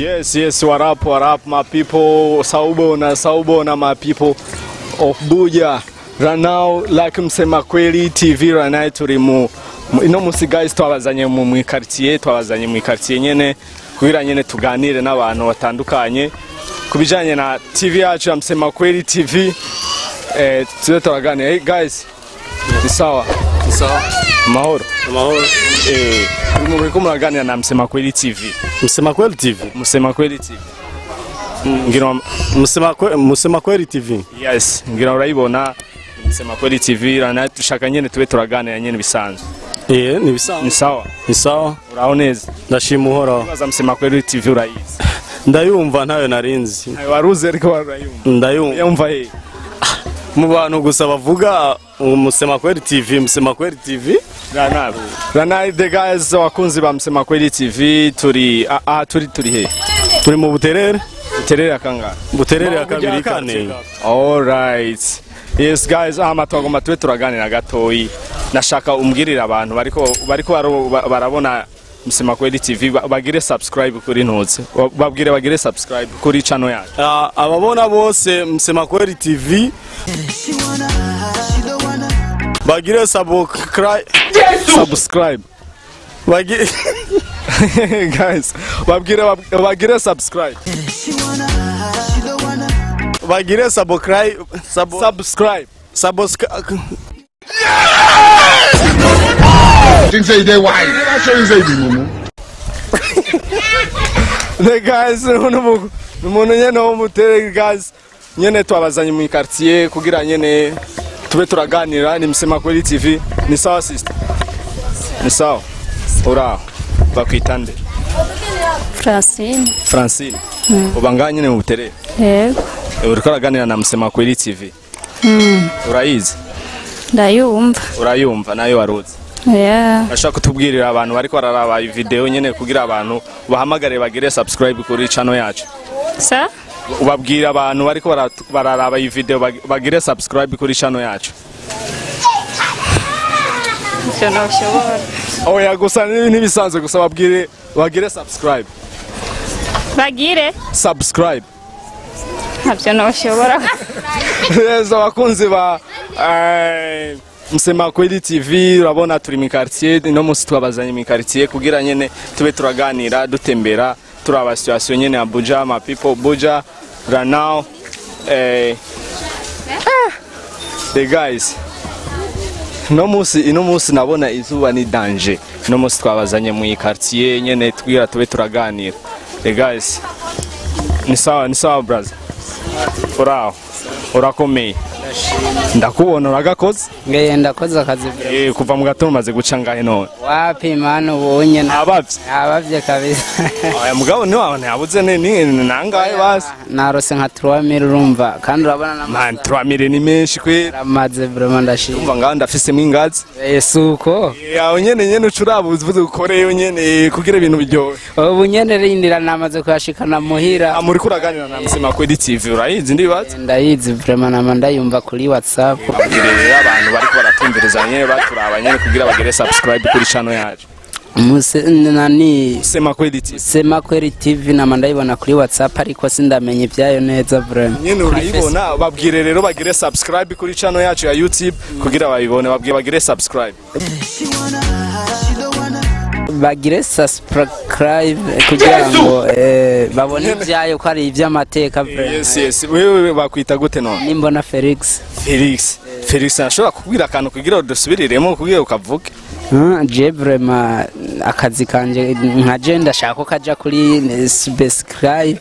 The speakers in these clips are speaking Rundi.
Yes, what up, my people? Saubona, my people of Buja. Right now, like msema kweli TV right now turi ino musi guys twabazanye mu quartier nyene kugira nyene tuganire n'abantu batandukanye kubijanye na TV yacu msema kweli TV. Tuze turaganira. Hey guys, ni sawa mahoro muri kumuraganira na msema kweli TV. Msema kweli TV. Ngira Msema kweli TV. Yes, ngira urayibona msema kweli TV rana tushaka nyene tube turaganira nyene bisanzwe. Ni bisanzwe. Ni sawa. Uraho neza. Ndashima uhora. Baza msema kweli TV urayizi. Ndayumva ntayo narinzi. Waruze ariko warayumva. Ndayumva. Yumva he. Mu bantu gusa bavuga Msema kweli TV. Rana the guys wakunzi ba msema kweli TV turi he. Turi mu Buterere. Buterere akanga. Buterere akabiri kane. All right. Yes guys, twagomba tube turaganira gatoyi. Nashaka umbwirira abantu bariko barabona msema kweli TV bagire subscribe kuri ntuze. Bagire subscribe kuri channel yacu. Ababona bose msema kweli TV. Bagire subscribe. Guys, bagire subscribe. Bagire subscribe. Think say they why? I show you say mumu. The guys, umuntu nyene wo Buterere guys, nyene twabazanye mu quartier kugira nyene tube turaganira ni msema kweli TV. Ni sawa sister? Ni sawa. Ura bakwitande. Francine. Ubanga nyene mu Buterere. Yego. Uriko uraganira na msema kweli TV. Urayizi? Ndayumva. Urayumva nayo waruzi. Yeah. Ashaka kutubwirira abantu bariko bararaba video nyene kugira abantu bahamagare bagire subscribe kuri channel yacu. Sa? Ubabwira abantu bariko bararaba iyi video bagire subscribe kuri channel yacu. Cyano shobora. Oya gusa nibisanzwe gusa bagire subscribe. Bagire subscribe. Ntabyo no shobora. Yes, abakunzi ba msema kweli TV urabona turi mu quartier ino musi twabazanye mu quartier kugira nyene tube turaganira dutembera turaba situation nyene ya Buja, my people Buja right now. The guys ino musi nabona izuba ni danger. Ino musi twabazanye mu quartier nyene twigira tube turaganira. The guys ni sawa brother. Urakomeye. Ndakubona uragakoze? Ndakoze akazi bro. Kuva mu gatondo maze guca ngahe none. Wapi mano ubonye abavye kabisa. Aya mugabo ni wawe yabuze ni nangahe basi. Narose nka 3000 urumva kandi urabona na man 3000 ni menshi kwera. Amaze bro ndashima. Umva ngaho ndafise mwingazi. Suko. Yawe nyene ucurabuze uvuze ukoreyo nyene kugira ibintu biryohe. Ubu nyene rindira namaze kuyashikana muhira. Muri kuraganira na msema kweli TV urayizi ndibaza? Ndayizi vraiment nama ndayumva kuri WhatsApp. Bagirira abantu bariko baratumviriza nyene baturaba nyene kugira bagire subscribe kuri channel yacu. Sema kweli TV nama ndayibona kuri WhatsApp ariko sindamenye ibyayo neza vraiment. Nyene urayibona babwire rero bagire subscribe kuri channel yacu ya YouTube kugira bayibone bagire subscribe. Bagire subscribe kugira ngo babone ibyayo ko ari iby'amateka vraiment. Yes wewe bakwita gute none? Nimbona Felix ashobora kubwira akantu kugira udusubiriremo kugira ukavuge. Je vraiment akazi kanje nka je ndashaka kaja kuri subscribe.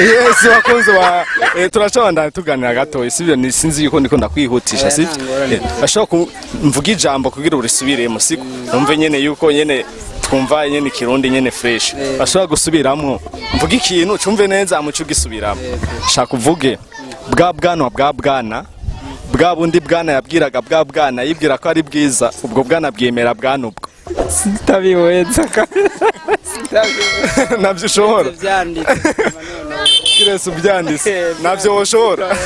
Yes wakunze wa turacabandana tuganira gato sivyo nisinzi yuko ndiko ndakwihutisha sivyo. Ashobora kumvuga ijambo kugira urisubiremo siko numve nyene yuko nyene twumva nyene kirundi nyene fresh. Ashobora gusubiramo mvuga ikintu cumve neza amucu gisubiramo. Shaka uvuge bwana bwa bundi bwana yabwiraga bwa bwana yibwira ko ari bwiza ubwo bwana bwemera bwana ubwo sitabiwenza nabyo ushobora kirese ubyanditse navyo woshora.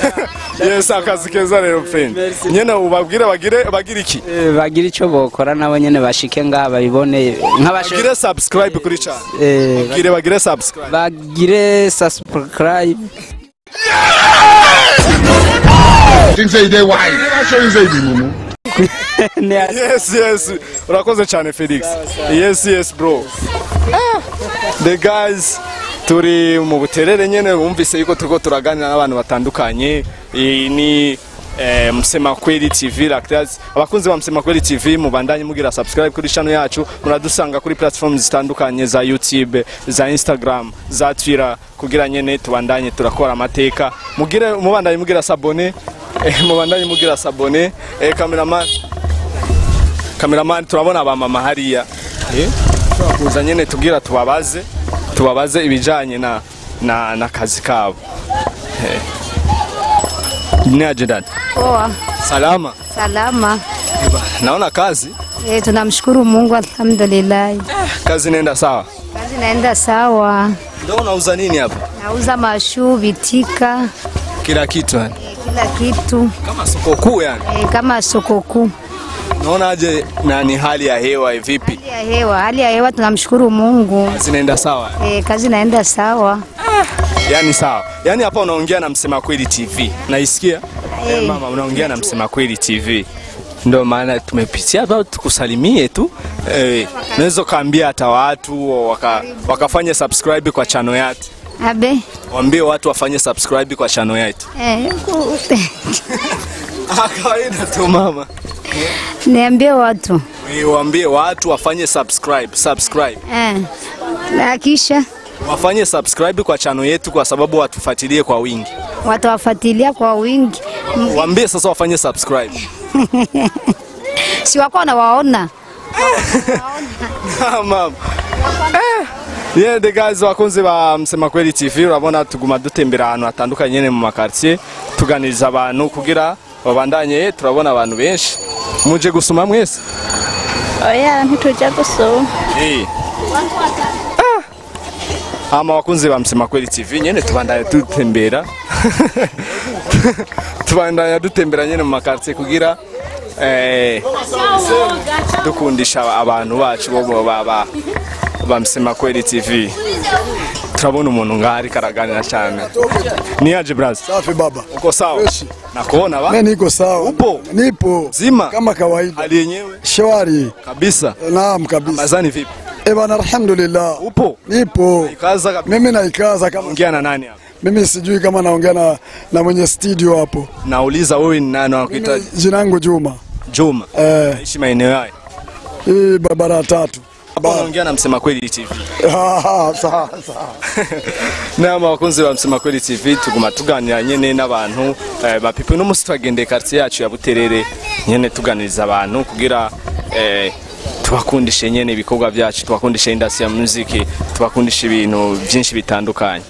Yes, akazi keza rero friend. Nyene ubabwire bagire iki? Bagira ico bokora nabo nyene bashike ngaha babibone nk'abashe. Bagire subscribe kuri channel. Bagire subscribe. Bagire subscribe. Things say they wise. I show you say mumu. Yes. Urakoze cyane Felix. Yes bro. The guys turi mu Buterere nyene wumvise yuko turiko turaganira n'abantu batandukanye. Ni Msema Kweli TV Lactaz. Abakunzi ba Msema Kweli TV mubandanye mugira subscribe kuri channel yacu. Muradusanga kuri platforms zitandukanye za YouTube, za Instagram, za Twitter kugira nyene tubandanye turakora amateka. Mubandanye mugira sabone. Mubandanye mugira sabone. Cameraman turabona abamama hariya. Kuza nyene tugira tubabaze ibijanye na kazi kabo. Ni aje dada? Poa. Salama. Naona kazi? Tunamshukuru Mungu alhamdulillah. Kazi inaenda sawa? Kazi inaenda sawa. Ndio unauza nini hapa? Nauza mashu, vitika. Kila kitu yani? Kila kitu. Kama soko kuu yani? Kama soko kuu. Naona aje ni hali ya hewa vipi? Hali ya hewa tunamshukuru Mungu. Kazi inaenda sawa? Kazi inaenda sawa. Yani sawa. Yani hapa unaongea na Msema Kweli TV. Naisikia? Mama unaongea na Msema Kweli TV. Ndio maana tumepitia hapa tukusalimie tu. Naweza kaambia hata watu wakafanye subscribe kwa channel yetu. Abe. Waambie watu wafanye subscribe kwa channel yetu. Kawaida tu mama. Niambie watu. Waambie watu wafanye subscribe. Na kisha wafanye subscribe kwa channel yetu kwa sababu watufuatilie kwa wingi. Watawafuatilia kwa wingi. Waambie sasa wafanye subscribe. Si wako na waona. Mama. Yeah, the guys wakunze ba Msema Kweli TV urabona tuguma dutembera ahantu hatandukanye nyene mu makartier tuganiriza abantu kugira babandanye turabona abantu benshi muje gusoma mwese. Oya ntitujya gusoma. Ama wakunze ba Msema Kweli TV nyene tubandanye dutembera. Tubandanye dutembera nyene mu makartier kugira dukundisha abantu bacu bo ba Msema Kweli TV. Turabona umuntu ngari karaganira cyane. Ni aje braza? Safi baba. Uko sawa? Nakuona ba? Mimi niko sawa. Upo? Nipo. Zima? Kama kawaida. Hali yenyewe? Shwari. Kabisa? Naam kabisa. Mazani vipi? Bana alhamdulillah. Upo? Nipo. Ikaza kabisa. Mimi naikaza kama. Ongea na nani hapa? Mimi sijui kama naongea na mwenye studio hapo. Nauliza wewe ni nani unakuhitaji? Jina langu Juma. Juma. Naishi maeneo haya. Barabara 3. Naongea na Msema Kweli TV. Sawa. Nama wakunzi wa Msema Kweli TV tuguma tuganira nyene n'abantu bapipe no musi twagende quartier yacu ya Buterere nyene tuganiriza abantu kugira tubakundishe nyene ibikorwa byacu tubakundishe industry ya muziki tubakundishe ibintu byinshi bitandukanye.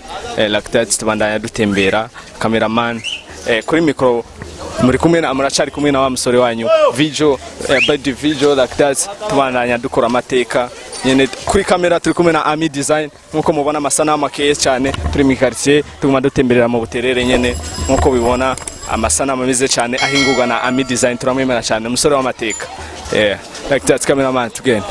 Lactaz tubandanya dutembera cameraman kuri micro muri kumwe na amuracari kumwe na wa musore wanyu video Lactaz tubandanya dukora amateka nyene kuri kamera turi kumwe na Ami Design nkuko mubona amasanamu akeye cyane turi mu quartier tuguma dutemberera mu Buterere nyene nkuko bibona amasanamu ameze cyane ahingurwa na Ami Design turamwemera cyane umusore w'amateka. Lactaz cameraman tugenda.